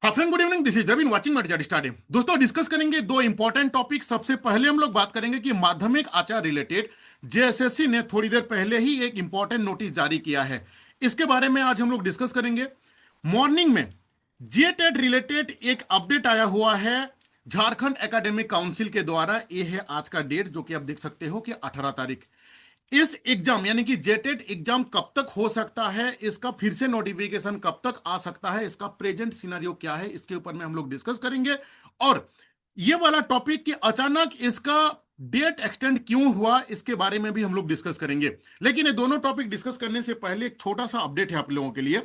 Afternoon, good evening, this is Ravin watching मर्जारी stadium. दोस्तों, discuss करेंगे दो इंपॉर्टेंट टॉपिक। सबसे पहले हम लोग बात करेंगे कि माध्यमिक आचार रिलेटेड जेएसएससी ने थोड़ी देर पहले ही एक इंपॉर्टेंट नोटिस जारी किया है। इसके बारे में आज हम लोग डिस्कस करेंगे। मॉर्निंग में जेटेट रिलेटेड एक अपडेट आया हुआ है झारखंड एकेडमिक काउंसिल के द्वारा। ये है आज का डेट, जो कि आप देख सकते हो कि 18 तारीख। इस एग्जाम यानी कि जेटेट एग्जाम कब तक हो सकता है, इसका फिर से नोटिफिकेशन कब तक आ सकता है, इसका प्रेजेंट सिनेरियो क्या है, इसके ऊपर में हम लोग डिस्कस करेंगे। और ये वाला टॉपिक कि अचानक इसका डेट एक्सटेंड क्यों हुआ, इसके बारे में भी हम लोग डिस्कस करेंगे। लेकिन ये दोनों टॉपिक डिस्कस करने से पहले एक छोटा सा अपडेट है आप लोगों के लिए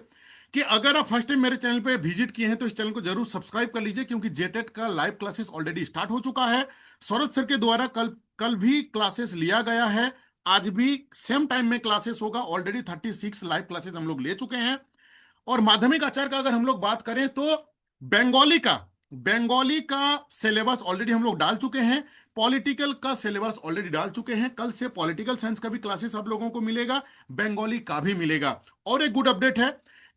कि अगर आप फर्स्ट टाइम मेरे चैनल पे विजिट किए हैं तो इस चैनल को जरूर सब्सक्राइब कर लीजिए, क्योंकि जेटेट का लाइव क्लासेस ऑलरेडी स्टार्ट हो चुका है। सौरभ सर के द्वारा कल कल भी क्लासेस लिया गया है, आज भी सेम टाइम में क्लासेस होगा। ऑलरेडी 36 लाइव क्लासेस हम लोग ले चुके हैं। और माध्यमिक आचार का अगर हम लोग बात करें तो बंगाली का सिलेबस ऑलरेडी हम लोग डाल चुके हैं। पॉलिटिकल का सिलेबस ऑलरेडी डाल चुके हैं। कल से पॉलिटिकल साइंस का भी क्लासेस आप लोगों को मिलेगा, बंगाली का भी मिलेगा। और एक गुड अपडेट है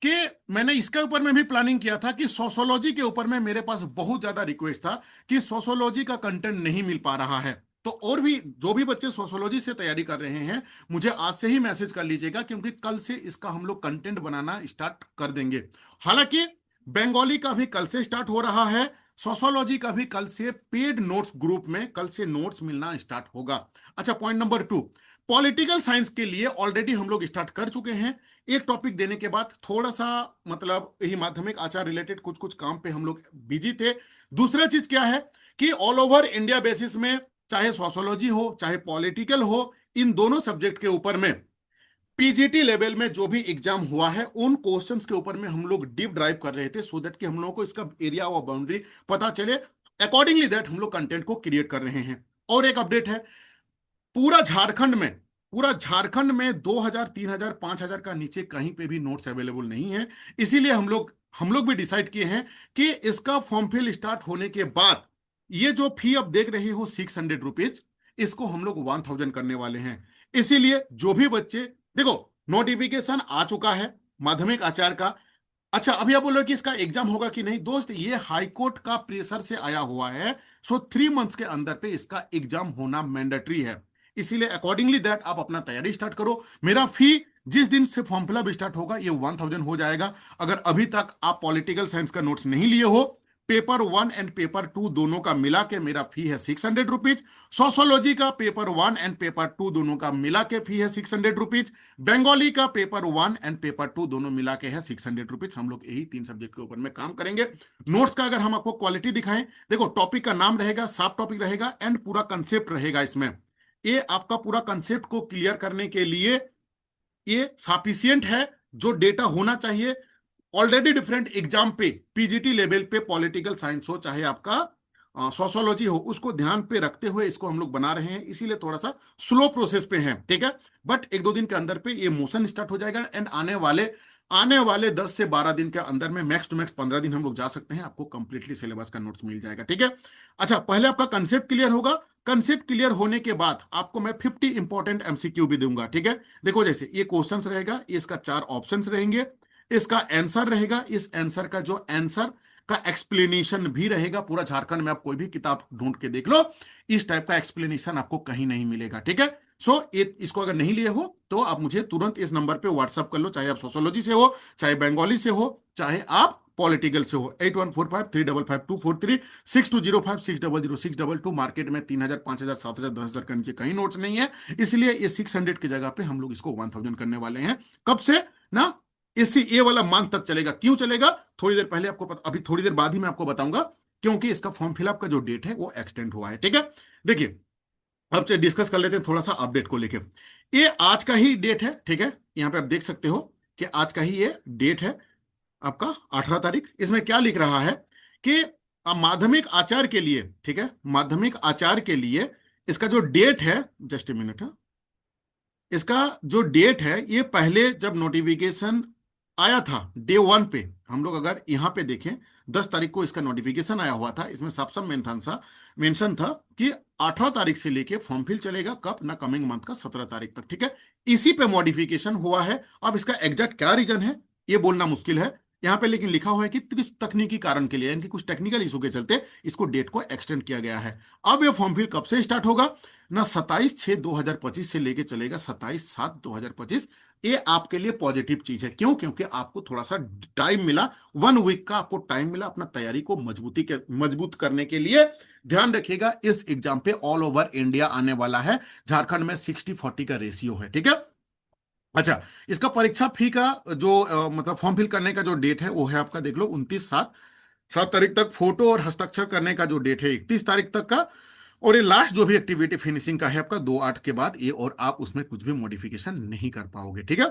कि मैंने इसके ऊपर में भी प्लानिंग किया था कि सोशोलॉजी के ऊपर में मेरे पास बहुत ज्यादा रिक्वेस्ट था कि सोशोलॉजी का कंटेंट नहीं मिल पा रहा है। तो और भी जो भी बच्चे सोशोलॉजी से तैयारी कर रहे हैं, मुझे आज से ही मैसेज कर लीजिएगा, क्योंकि कल से इसका हम लोग कंटेंट बनाना स्टार्ट कर देंगे। हालांकि बंगाली का भी कल से स्टार्ट हो रहा है, सोशोलॉजी का भी कल से पेड नोट्स ग्रुप में कल से नोट्स मिलना स्टार्ट होगा। अच्छा, पॉइंट नंबर 2, पॉलिटिकल साइंस के लिए ऑलरेडी हम लोग स्टार्ट कर चुके हैं। एक टॉपिक देने के बाद थोड़ा सा मतलब यही माध्यमिक आचार रिलेटेड कुछ कुछ काम पे हम लोग बिजी थे। दूसरा चीज क्या है कि ऑल ओवर इंडिया बेसिस में, चाहे सोशोलॉजी हो चाहे पॉलिटिकल हो, इन दोनों सब्जेक्ट के ऊपर में पीजीटी लेवल में जो भी एग्जाम हुआ है उन क्वेश्चंस के ऊपर में हम लोग डीप ड्राइव कर रहे थे, सो दैट कि हम लोगों को इसका एरिया और बाउंड्री पता चले। अकॉर्डिंगली दैट हम लोग कंटेंट को क्रिएट कर रहे हैं। और एक अपडेट है, पूरा झारखंड में पूरा झारखंड में 2000 3000 5000 का नीचे कहीं पे भी नोट्स अवेलेबल नहीं है। इसीलिए हम लोग भी डिसाइड किए हैं कि इसका फॉर्म फिल स्टार्ट होने के बाद ये जो फी आप देख रहे हो 600 रुपीज, इसको हम लोग 1000 करने वाले हैं। इसीलिए जो भी बच्चे, देखो, नोटिफिकेशन आ चुका है माध्यमिक आचार का। अच्छा, अभी आप बोल रहे हो कि इसका एग्जाम होगा कि नहीं। दोस्त, ये हाईकोर्ट का प्रेशर से आया हुआ है, सो 3 मंथ्स के अंदर पे इसका एग्जाम होना मैंडेटरी है। इसीलिए अकॉर्डिंगली दैट आप अपना तैयारी स्टार्ट करो। मेरा फी जिस दिन से फॉर्म फिलअप स्टार्ट होगा ये 1000 हो जाएगा। अगर अभी तक आप पॉलिटिकल साइंस का नोट्स नहीं लिए हो, पेपर 1 एंड पेपर 2 दोनों का मिला के मेरा फी है 600 रुपीज। सोशोलॉजी का पेपर 1 एंड पेपर 2 दोनों का मिला के फी है 600 रुपीज। बंगाली का पेपर 1 एंड पेपर 2 दोनों मिला के है 600 रुपीज। हम लोग यही 3 सब्जेक्ट के ऊपर में काम करेंगे। नोट्स का अगर हम आपको क्वालिटी दिखाएं, देखो, टॉपिक का नाम रहेगा, साफ टॉपिक रहेगा एंड पूरा कंसेप्ट रहेगा इसमें। ये आपका पूरा कंसेप्ट को क्लियर करने के लिए ये सफिशियंट है। जो डेटा होना चाहिए ऑलरेडी डिफरेंट एग्जाम पे, पीजीटी लेवल पे, पॉलिटिकल साइंस हो चाहे आपका सोशोलॉजी हो, उसको ध्यान पे रखते हुए इसको हम लोग बना रहे हैं। इसीलिए थोड़ा सा स्लो प्रोसेस पे हैं, ठीक है। बट 1-2 दिन के अंदर पे ये मोशन स्टार्ट हो जाएगा एंड आने वाले 10 से 12 दिन के अंदर में, मैक्स टू मैक्स 15 दिन हम लोग जा सकते हैं, आपको कंप्लीटली सिलेबस का नोट्स मिल जाएगा, ठीक है। अच्छा, पहले आपका कंसेप्ट क्लियर होगा। कंसेप्ट क्लियर होने के बाद आपको मैं 50 इंपॉर्टेंट एमसीक्यू भी दूंगा, ठीक है। देखो, जैसे ये क्वेश्चंस रहेगा, ये इसका 4 ऑप्शंस रहेंगे, इसका आंसर रहेगा, इस आंसर का जो आंसर का एक्सप्लेनेशन भी रहेगा। पूरा झारखंड में आप कोई भी किताब ढूंढ के देख लो, इस टाइप का एक्सप्लेनेशन आपको कहीं नहीं मिलेगा, ठीक है। सो इसको अगर नहीं लिए हो तो आप मुझे तुरंत इस नंबर पे व्हाट्सअप कर लो, चाहे आप सोशोलॉजी से हो, चाहे बंगाली से हो, चाहे आप पॉलिटिकल से हो। 8145355243, 6205600622। मार्केट में 3000 5000 7000 10,000 के नीचे कहीं नोट्स नहीं है, इसलिए ये 600 की जगह पे हम लोग इसको 1000 करने वाले हैं। कब से ना, इसी ये वाला मंथ तक चलेगा। क्यों चलेगा, थोड़ी देर पहले आपको अभी थोड़ी देर बाद ही मैं आपको बताऊंगा, क्योंकि इसका फॉर्म फिलअप का जो डेट है वो एक्सटेंड हुआ है, ठीक है। देखिए, अब से डिस्कस कर लेते हैं थोड़ा सा अपडेट को लेके। ये आज का ही डेट है, ठीक है। यहां पे आप देख सकते हो कि आज का ही ये डेट है आपका 18 तारीख। इसमें क्या लिख रहा है कि माध्यमिक आचार के लिए, ठीक है, माध्यमिक आचार के लिए इसका जो डेट है, जस्ट ए मिनट है, इसका जो डेट है, ये पहले जब नोटिफिकेशन आया था डे 1 पे, हम लोग अगर यहां पे देखें 10 तारीख को इसका नोटिफिकेशन आया हुआ था। इसमें साफ साफ मेंशन था कि 18 तारीख से लेके फॉर्म फिल चलेगा, कब ना, कमिंग मंथ का 17 तारीख तक, ठीक है। इसी पे मॉडिफिकेशन हुआ है। अब इसका एग्जैक्ट क्या रीजन है ये बोलना मुश्किल है, यहाँ पे लेकिन लिखा हुआ है कि किस तकनीकी कारण के लिए, यानी कि कुछ टेक्निकल इशू के चलते इसको डेट को एक्सटेंड किया गया है। अब ये फॉर्म फिल कब से स्टार्ट होगा ना, 27/6/2025 से लेके चलेगा 27/7/2025। ये आपके लिए पॉजिटिव चीज है। क्यों? क्योंकि आपको थोड़ा सा टाइम मिला, 1 वीक का आपको टाइम मिला अपना तैयारी को मजबूत करने के लिए। ध्यान रखिएगा इस एग्जाम पे ऑल ओवर इंडिया आने वाला है। झारखंड में 60-40 का रेशियो है, ठीक है। अच्छा, इसका परीक्षा फी का जो मतलब फॉर्म फिल करने का जो डेट है वो है आपका, देख लो, 29/7 तारीख तक। फोटो और हस्ताक्षर करने का जो डेट है 31 तारीख तक का। और ये लास्ट जो भी एक्टिविटी फिनिशिंग का है आपका 2/8 के बाद ये, और आप उसमें कुछ भी मॉडिफिकेशन नहीं कर पाओगे, ठीक है।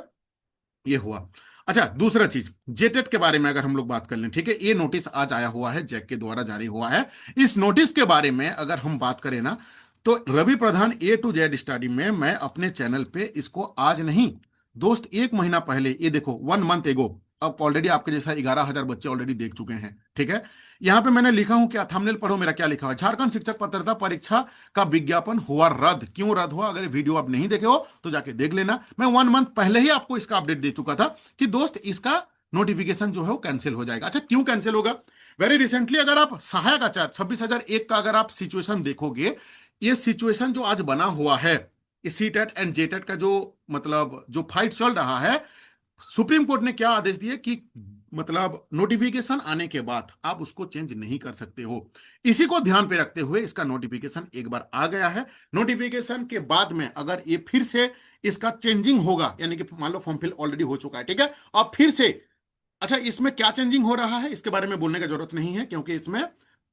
ये हुआ। अच्छा, दूसरा चीज जेटेट के बारे में अगर हम लोग बात कर लें, ठीक है, ये नोटिस आज आया हुआ है, जैक के द्वारा जारी हुआ है। इस नोटिस के बारे में अगर हम बात करें ना, तो रवि प्रधान A to Z स्टडी में मैं अपने चैनल पे इसको आज नहीं दोस्त 1 महीना पहले, ये देखो 1 मंथ एगो, अब ऑलरेडी आपके जैसा 11,000 बच्चे ऑलरेडी देख चुके हैं, ठीक है। यहां पे मैंने लिखा हूं, क्या थंबनेल पढ़ो मेरा, क्या लिखा हुआ है, झारखंड शिक्षक पात्रता परीक्षा का विज्ञापन हुआ रद्द। क्यों रद्द हुआ? अगर वीडियो आप नहीं देखे हो तो जाके देख लेना। मैं 1 मंथ पहले ही आपको इसका अपडेट दे चुका था कि दोस्त इसका नोटिफिकेशन जो है वो कैंसिल हो जाएगा। अच्छा, क्यों कैंसिल होगा? वेरी रिसेंटली अगर आप सहायक आचार्य 26,001 का अगर आप सिचुएशन देखोगे, ये सिचुएशन जो आज बना हुआ है, C TET and J TET का जो मतलब जो फाइट चल रहा है, सुप्रीम कोर्ट ने क्या आदेश दिए कि मतलब नोटिफिकेशन आने के बाद आप उसको चेंज नहीं कर सकते हो। इसी को ध्यान पे रखते हुए इसका नोटिफिकेशन एक बार आ गया है। नोटिफिकेशन के बाद में अगर ये फिर से इसका चेंजिंग होगा, यानी कि मान लो फॉर्म फिल ऑलरेडी हो चुका है, ठीक है, और फिर से, अच्छा, इसमें क्या चेंजिंग हो रहा है इसके बारे में बोलने की जरूरत नहीं है, क्योंकि इसमें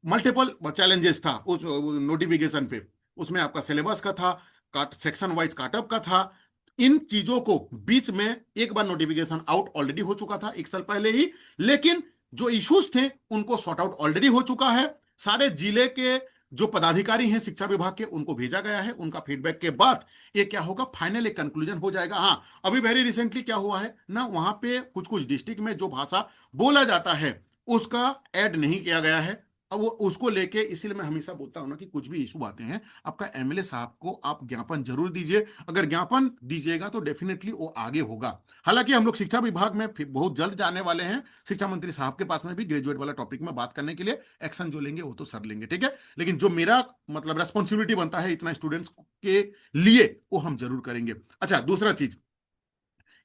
मल्टीपल चैलेंजेस था उस नोटिफिकेशन पे। उसमें आपका सिलेबस का था, काट सेक्शन वाइज काटअप का था। इन चीजों को बीच में एक बार नोटिफिकेशन आउट ऑलरेडी हो चुका था 1 साल पहले ही, लेकिन जो इश्यूज थे उनको सॉर्ट आउट ऑलरेडी हो चुका है। सारे जिले के जो पदाधिकारी हैं शिक्षा विभाग के, उनको भेजा गया है। उनका फीडबैक के बाद ये क्या होगा, फाइनल एक कंक्लूजन हो जाएगा। हाँ, अभी वेरी रिसेंटली क्या हुआ है ना, वहां पे कुछ कुछ डिस्ट्रिक्ट में जो भाषा बोला जाता है उसका ऐड नहीं किया गया है। अब वो उसको लेके, इसीलिए मैं हमेशा बोलता हूं ना कि कुछ भी इशू आते हैं, आपका एमएलए साहब को आप ज्ञापन जरूर दीजिए। अगर ज्ञापन दीजिएगा तो डेफिनेटली वो आगे होगा। हालांकि हम लोग शिक्षा विभाग में फिर बहुत जल्द जाने वाले हैं, शिक्षा मंत्री साहब के पास में भी ग्रेजुएट वाला टॉपिक में बात करने के लिए। एक्शन जो लेंगे वो तो सर लेंगे, ठीक है, लेकिन जो मेरा मतलब रेस्पॉन्सिबिलिटी बनता है इतना स्टूडेंट्स के लिए, वो हम जरूर करेंगे। अच्छा, दूसरा चीज,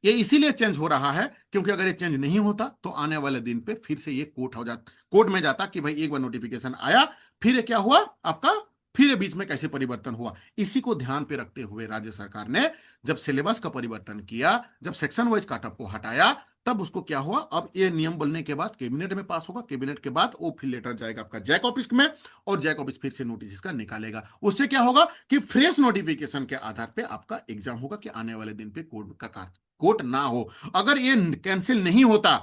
ये इसीलिए चेंज हो रहा है क्योंकि अगर ये चेंज नहीं होता तो आने वाले दिन पे फिर से ये कोर्ट में जाता कि भाई एक बार नोटिफिकेशन आया, फिर ये क्या हुआ आपका, फिर ये बीच में कैसे परिवर्तन हुआ। इसी को ध्यान पे रखते हुए राज्य सरकार ने जब सिलेबस का परिवर्तन किया, जब सेक्शन वाइज काटअप को हटाया, तब उसको क्या हुआ, अब ये नियम बनने के बाद कैबिनेट में पास होगा, कैबिनेट के बाद वो फिर लेटर जाएगा आपका जैक ऑफिस में, और जैक ऑफिस फिर से नोटिस इसका निकालेगा। उससे क्या होगा कि फ्रेश नोटिफिकेशन के आधार पे आपका एग्जाम होगा कि आने वाले दिन पे कोर्ट ना हो। अगर ये कैंसिल नहीं होता,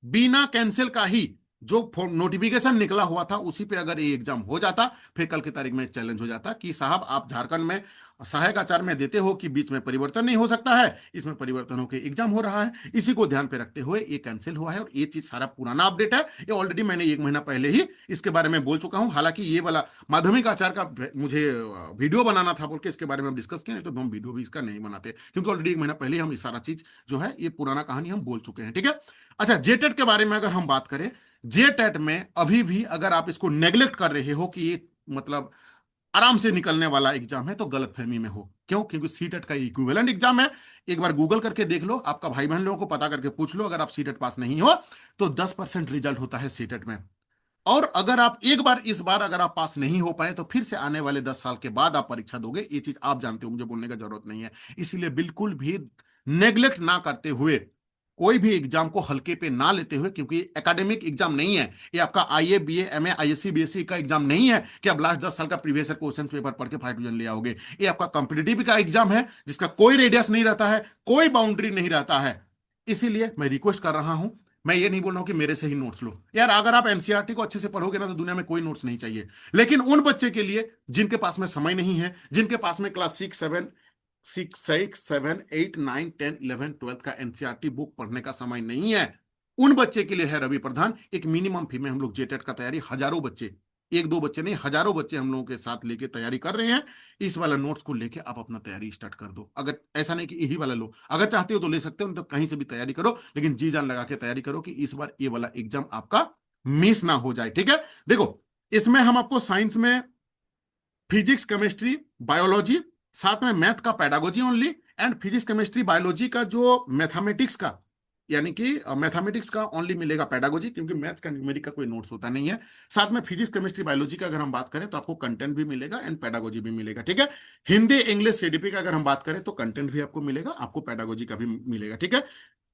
बिना कैंसिल का ही जो नोटिफिकेशन निकला हुआ था उसी पे अगर ये एग्जाम हो जाता, फिर कल की तारीख में चैलेंज हो जाता कि साहब आप झारखंड में सहायक आचार्य में देते हो कि बीच में परिवर्तन नहीं हो सकता है, इसमें परिवर्तन होकर एग्जाम हो रहा है। इसी को ध्यान पे रखते हुए ये कैंसिल हुआ है, और ये चीज सारा पुराना अपडेट है। ये ऑलरेडी मैंने 1 महीना पहले ही इसके बारे में बोल चुका हूं। हालांकि ये वाला माध्यमिक आचार्य का मुझे वीडियो बनाना था बोल के इसके बारे में हम डिस्कस किए, नहीं तो हम वीडियो भी इसका नहीं बनाते, क्योंकि ऑलरेडी 1 महीना पहले हम ये सारा चीज जो है ये पुराना कहानी हम बोल चुके हैं, ठीक है। अच्छा, जेटेट के बारे में अगर हम बात करें, जेटेट में अभी भी अगर आप इसको नेग्लेक्ट कर रहे हो कि ये मतलब आराम से निकलने वाला एग्जाम है, तो गलतफहमी में हो। क्यों? क्योंकि सीटेट का इक्विवेलेंट एग्जाम है। एक बार गूगल करके देख लो, आपका भाई बहन लोगों को पता करके पूछ लो, अगर आप सीटेट पास नहीं हो तो 10% रिजल्ट होता है सीटेट में। और अगर आप एक बार इस बार अगर आप पास नहीं हो पाए तो फिर से आने वाले 10 साल के बाद आप परीक्षा दोगे। ये चीज आप जानते हो, मुझे बोलने की जरूरत नहीं है। इसलिए बिल्कुल भी नेग्लेक्ट ना करते हुए, कोई भी एग्जाम को हल्के पे ना लेते हुए, क्योंकि एकेडमिक एग्जाम नहीं है ये, आपका आईए बीए एमए आईएससी बीएससी का एग्जाम नहीं है कि आप लास्ट 10 साल का प्रीवियस ईयर क्वेश्चन पेपर पढ़ के 5 डिवीजन ले आओगे। ये आपका कॉम्पिटिटिव का एग्जाम है जिसका कोई रेडियस नहीं रहता है, कोई बाउंड्री नहीं रहता है। इसीलिए मैं रिक्वेस्ट कर रहा हूं, मैं ये नहीं बोल रहा हूं कि मेरे से ही नोट्स लो यार। अगर आप एनसीईआरटी को अच्छे से पढ़ोगे ना तो दुनिया में कोई नोट्स नहीं चाहिए। लेकिन उन बच्चे के लिए जिनके पास में समय नहीं है, जिनके पास में क्लास 6, 7, 8, 9, 10, 11, 12 का एनसीईआरटी बुक पढ़ने का समय नहीं है, उन बच्चे के लिए है रवि प्रधान एक मिनिमम फी में हम लोग जेटेट का तैयारी, हजारों बच्चे एक दो बच्चे नहीं, हजारों बच्चे हम लोगों के साथ लेके तैयारी कर रहे हैं। इस वाला नोट्स को लेके आप अपना तैयारी स्टार्ट कर दो। अगर ऐसा नहीं कि यही वाला लो, अगर चाहते हो तो ले सकते हो, तो कहीं से भी तैयारी करो, लेकिन जी जान लगा के तैयारी करो कि इस बार ये वाला एग्जाम आपका मिस ना हो जाए। ठीक है, देखो इसमें हम आपको साइंस में फिजिक्स, केमिस्ट्री, बायोलॉजी, साथ में मैथ का pedagogy only, and physics, chemistry, biology का जो मैथमेटिक्स का, यानी कि मैथमेटिक्स का ओनली मिलेगा पेडागोजी, क्योंकि मैथ्स का न्यूमेरिक का कोई नोट्स होता नहीं है। साथ में फिजिक्स, केमिस्ट्री, बायोलॉजी का अगर हम बात करें तो आपको कंटेंट भी मिलेगा एंड पेडागोजी भी मिलेगा। ठीक है, हिंदी, इंग्लिश, सीडीपी का अगर हम बात करें तो कंटेंट भी आपको मिलेगा, आपको पेडागोजी का भी मिलेगा। ठीक है,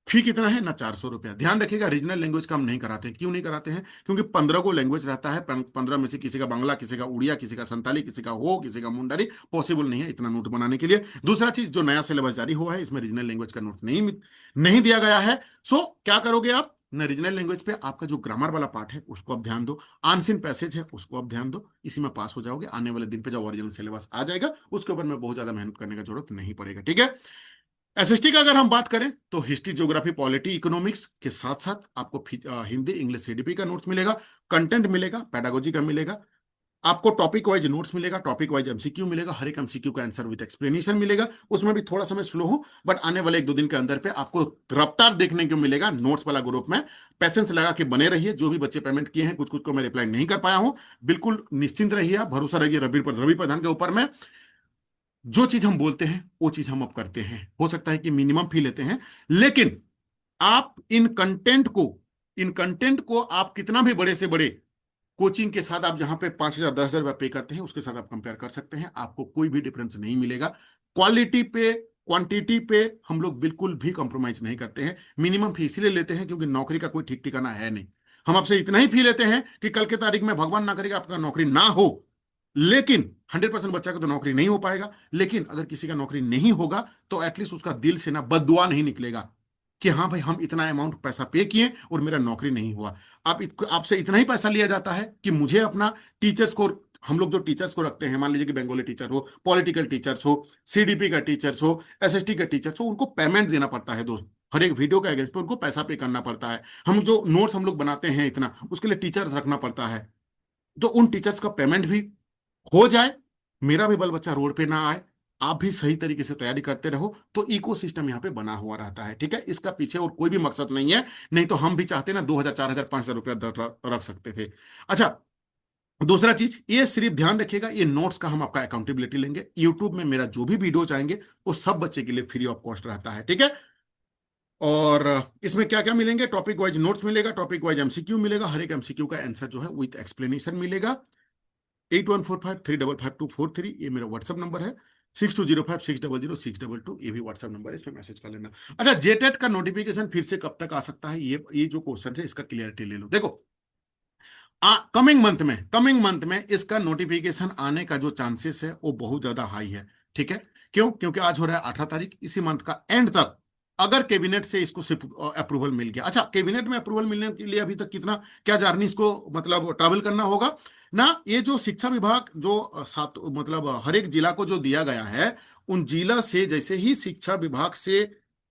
फी कितना है ना, 400 रुपया। ध्यान रखिएगा, रीजनल लैंग्वेज का हम नहीं कराते हैं। क्यों नहीं कराते हैं? क्योंकि 15 को लैंग्वेज रहता है, 15 में से किसी का बांग्ला, किसी का उड़िया, किसी का संताली, किसी का हो, किसी का मुंडारी, पॉसिबल नहीं है इतना नोट बनाने के लिए। दूसरा चीज, जो नया सिलेबस जारी हुआ है इसमें रीजनल लैंग्वेज का नोट नहीं दिया गया है। सो क्या करोगे आप न, रीजनल लैंग्वेज पे आपका जो ग्रामर वाला पार्ट है उसको आप ध्यान दो, आंसिन पैसेज है उसको आप ध्यान दो, इसी में पास हो जाओगे। आने वाले दिन पे जब ओरिजिनल सिलेबस आ जाएगा उसके ऊपर में बहुत ज्यादा मेहनत करने का जरूरत नहीं पड़ेगा। ठीक है, एसएसटी का अगर हम बात करें तो हिस्ट्री, ज्योग्राफी, पॉलिटी, इकोनॉमिक्स के साथ साथ आपको हिंदी, इंग्लिश, सीडीपी का नोट्स मिलेगा, कंटेंट मिलेगा, पेडागोजी का मिलेगा, आपको टॉपिक वाइज नोट्स मिलेगा, टॉपिक वाइज एमसीक्यू मिलेगा, हर एक एमसीक्यू का आंसर विद एक्सप्लेनेशन मिलेगा। उसमें भी थोड़ा समय स्लो हो, बट आने वाले एक दो दिन के अंदर पे आपको रफ्तार देखने को मिलेगा नोट्स वाला ग्रुप में। पैसेंस लगा के बने रहिए। जो भी बच्चे पेमेंट किए हैं, कुछ कुछ को मैं रिप्लाई नहीं कर पाया हूं, बिल्कुल निश्चिंत रहिए आप, भरोसा रहिए रवि प्रधान के ऊपर में। जो चीज हम बोलते हैं वो चीज हम अब करते हैं। हो सकता है कि मिनिमम फी लेते हैं, लेकिन आप इन कंटेंट को आप कितना भी बड़े से बड़े कोचिंग के साथ, आप जहां पे 5,000 10,000 रुपया पे करते हैं उसके साथ आप कंपेयर कर सकते हैं, आपको कोई भी डिफरेंस नहीं मिलेगा। क्वालिटी पे, क्वांटिटी पे हम लोग बिल्कुल भी कॉम्प्रोमाइज नहीं करते हैं। मिनिमम फी इसलिए लेते हैं क्योंकि नौकरी का कोई ठीक ठिकाना है नहीं। हम आपसे इतना ही फी लेते हैं कि कल के तारीख में भगवान ना करेगा आपका नौकरी ना हो, लेकिन 100% बच्चा का तो नौकरी नहीं हो पाएगा, लेकिन अगर किसी का नौकरी नहीं होगा तो एटलीस्ट उसका दिल से ना बददुआ नहीं निकलेगा कि हाँ भाई हम इतना अमाउंट पैसा पे किए और मेरा नौकरी नहीं हुआ। आपसे इतना ही पैसा लिया जाता है कि मुझे अपना टीचर्स को, हम लोग जो टीचर्स को रखते हैं, मान लीजिए कि बंगाली टीचर हो, पॉलिटिकल टीचर्स हो, सीडीपी का टीचर्स हो, एसएसटी का टीचर्स हो, उनको पेमेंट देना पड़ता है दोस्त। हर एक वीडियो के अगेंस्ट पे उनको पैसा पे करना पड़ता है। हम जो नोट्स हम लोग बनाते हैं इतना, उसके लिए टीचर्स रखना पड़ता है। तो उन टीचर्स का पेमेंट भी हो जाए, मेरा भी बाल बच्चा रोड पे ना आए, आप भी सही तरीके से तैयारी करते रहो, तो इकोसिस्टम यहाँ पे बना हुआ रहता है। ठीक है, इसका पीछे और कोई भी मकसद नहीं है। नहीं तो हम भी चाहते ना 2,000, 4,000, 5,000 रुपया रख सकते थे। अच्छा, दूसरा चीज ये सिर्फ ध्यान रखिएगा, ये नोट्स का हम आपका अकाउंटेबिलिटी लेंगे। यूट्यूब में मेरा जो भी वीडियो आएंगे वो सब बच्चे के लिए फ्री ऑफ कॉस्ट रहता है। ठीक है, और इसमें क्या क्या मिलेंगे, टॉपिक वाइज नोट्स मिलेगा, टॉपिक वाइज एमसीक्यू मिलेगा, हर एक एमसीक्यू का आंसर जो है विथ एक्सप्लेनेशन मिलेगा। 8145355243 ये मेरा व्हाट्सअप नंबर है। 6205600622 ये भी व्हाट्सअप नंबर है, इस पे मैसेज कर लेना। अच्छा, जेटेट का नोटिफिकेशन फिर से कब तक आ सकता है, ये जो क्वेश्चन है इसका क्लियरिटी ले लो। देखो, कमिंग मंथ में इसका नोटिफिकेशन आने का जो चांसेस है वो बहुत ज्यादा हाई है। ठीक है, क्यों? क्योंकि आज हो रहा है 18 तारीख, इसी मंथ का एंड तक अगर कैबिनेट से इसको सिर्फ अप्रूवल मिल गया। अच्छा, कैबिनेट में अप्रूवल मिलने के लिए अभी तक कितना क्या जर्नी इसको मतलब ट्रैवल करना होगा ना। ये जो शिक्षा विभाग जो सात मतलब हर एक जिला को जो दिया गया है, उन जिला से जैसे ही शिक्षा विभाग से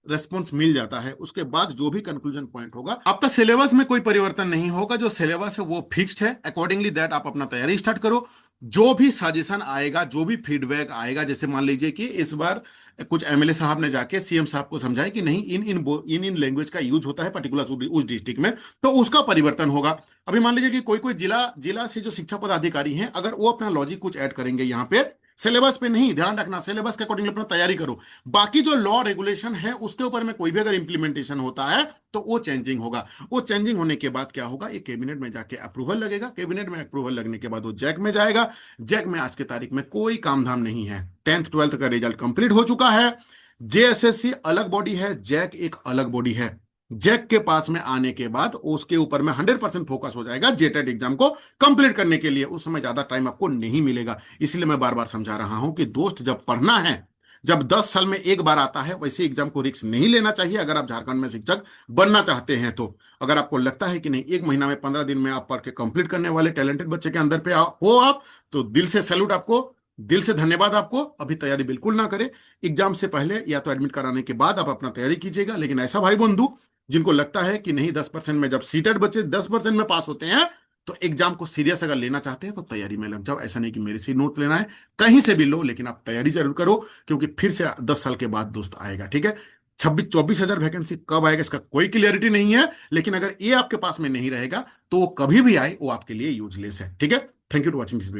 रेस्पॉन्स मिल जाता है, उसके बाद जो भी कंक्लूजन पॉइंट होगा, आपका सिलेबस में कोई परिवर्तन नहीं होगा। जो सिलेबस है वो फिक्स्ड है, अकॉर्डिंगली दैट आप अपना तैयारी स्टार्ट करो। जो भी सजेशन आएगा, जो भी फीडबैक आएगा, जैसे मान लीजिए कि इस बार कुछ एमएलए साहब ने जाके सीएम साहब को समझाया कि नहीं, इन लैंग्वेज का यूज होता है पर्टिकुलर उस डिस्ट्रिक्ट में, तो उसका परिवर्तन होगा। अभी मान लीजिए कि कोई कोई जिला जिला से जो शिक्षा पदाधिकारी हैं, अगर वो अपना लॉजिक कुछ ऐड करेंगे यहाँ पे, सिलेबस पे नहीं, ध्यान रखना सिलेबस के अकॉर्डिंग अपना तैयारी करो। बाकी जो लॉ रेगुलेशन है उसके ऊपर में कोई भी अगर इंप्लीमेंटेशन होता है तो वो चेंजिंग होगा। वो चेंजिंग होने के बाद क्या होगा, ये कैबिनेट में जाके अप्रूवल लगेगा, कैबिनेट में अप्रूवल लगने के बाद वो जैक में जाएगा। जैक में आज के तारीख में कोई काम धाम नहीं है, 10th 12th का रिजल्ट कंप्लीट हो चुका है। जेएसएससी अलग बॉडी है, जैक एक अलग बॉडी है। जैक के पास में आने के बाद उसके ऊपर में 100% फोकस हो जाएगा जेटेट एग्जाम को कंप्लीट करने के लिए। उस समय ज्यादा टाइम आपको नहीं मिलेगा। इसलिए मैं बार बार समझा रहा हूं कि दोस्त, जब पढ़ना है, जब 10 साल में एक बार आता है, वैसे एग्जाम को रिस्क नहीं लेना चाहिए। अगर आप झारखंड में शिक्षक बनना चाहते हैं तो अगर आपको लगता है कि नहीं, 1 महीना में 15 दिन में आप पढ़ के कंप्लीट करने वाले टैलेंटेड बच्चे के अंदर पे हो आप, तो दिल से सैल्यूट आपको, दिल से धन्यवाद आपको। अभी तैयारी बिल्कुल ना करें, एग्जाम से पहले या तो एडमिट कराने के बाद आप अपना तैयारी कीजिएगा। लेकिन ऐसा भाई बंधु जिनको लगता है कि नहीं, 10% में, जब सीटेड बच्चे 10% में पास होते हैं तो एग्जाम को सीरियस अगर लेना चाहते हैं तो तैयारी में लग जाओ। ऐसा नहीं कि मेरे से नोट लेना है, कहीं से भी लो, लेकिन आप तैयारी जरूर करो, क्योंकि फिर से 10 साल के बाद दोस्त आएगा। ठीक है, 26-24 हजार वैकेंसी कब आएगा इसका कोई क्लियरिटी नहीं है, लेकिन अगर ये आपके पास में नहीं रहेगा तो वो कभी भी आए वो आपके लिए यूजलेस है। ठीक है, thank you to watching this.